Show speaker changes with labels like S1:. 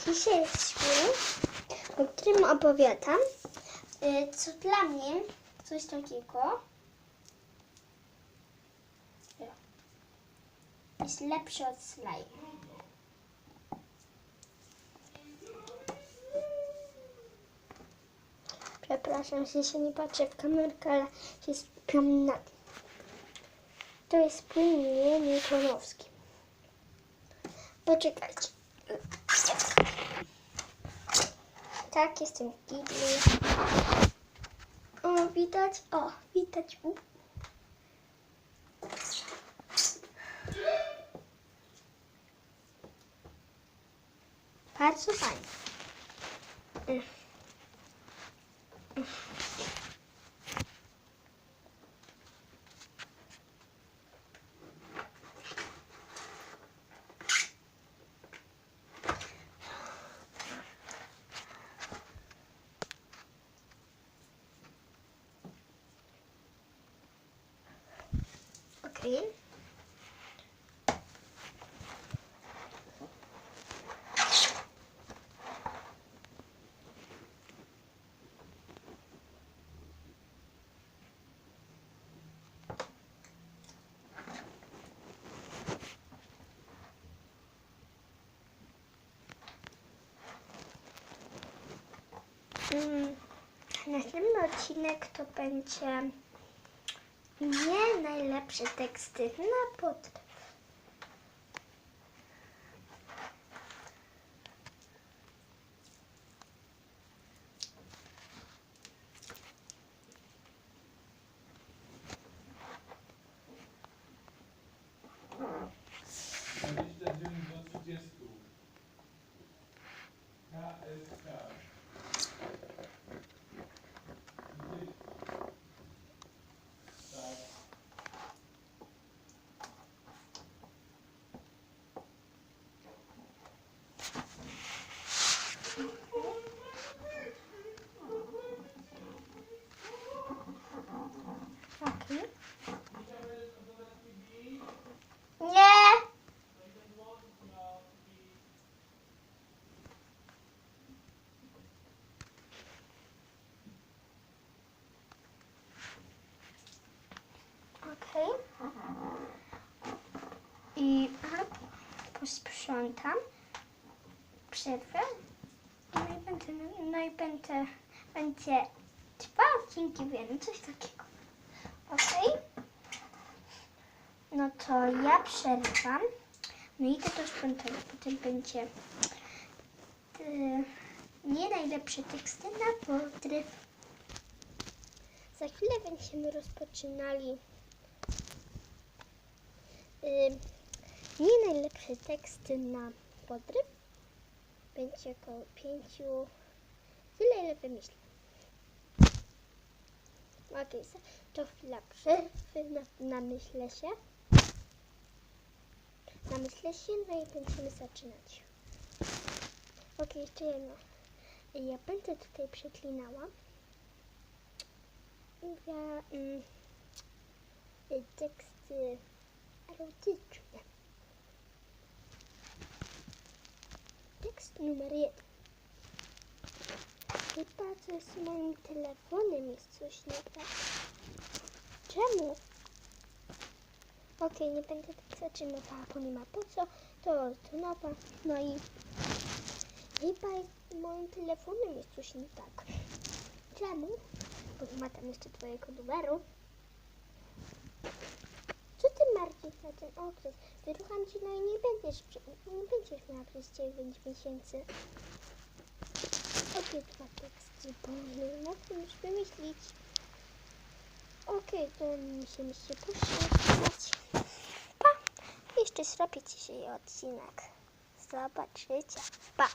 S1: Dzisiaj jest film, o którym opowiadam, co dla mnie coś takiego jest lepsze od slime. Przepraszam, że się nie patrzę w kamerkę, ale się skupiam na tym. To jest płyn Newtonowski. Poczekajcie. Tak, jestem w kiblu. O, widać? O, widać. Bardzo fajnie. Okej. Następny odcinek to będzie nie najlepsze teksty na podryw. Okay. Nie! Okej. I posprzątam, przerwę będzie 2 odcinki w jednym, coś takiego. Okej? No to ja przerwam. No i to sprzątanie. Potem będzie nie najlepsze teksty na podryw. Za chwilę będziemy rozpoczynali nie najlepsze teksty na podryw. Będzie około 5. Tyle, ile wymyślę. Okej, to chwila przerwy, namyślę się, no i będziemy zaczynać. Okej, jeszcze jedno. Ja będę tutaj przeklinała. Teksty erotyczne. Tekst numer 1. Chyba coś z moim telefonem jest coś nie tak. Czemu? Okej, nie będę tak zatrzymywała, bo nie ma po co. To nowa. No i chyba z moim telefonem jest coś nie tak. Czemu? Bo nie ma tam jeszcze twojego numeru. Co ty martwisz na ten okres? Wyrucham ci, no i nie będziesz miała przez 9 miesięcy. Okej, 2 teksty, bo nie mogę już wymyślić. Okej, to musimy się poszukać. Pa! Jeszcze zrobię dzisiaj odcinek. Zobaczycie. Pa!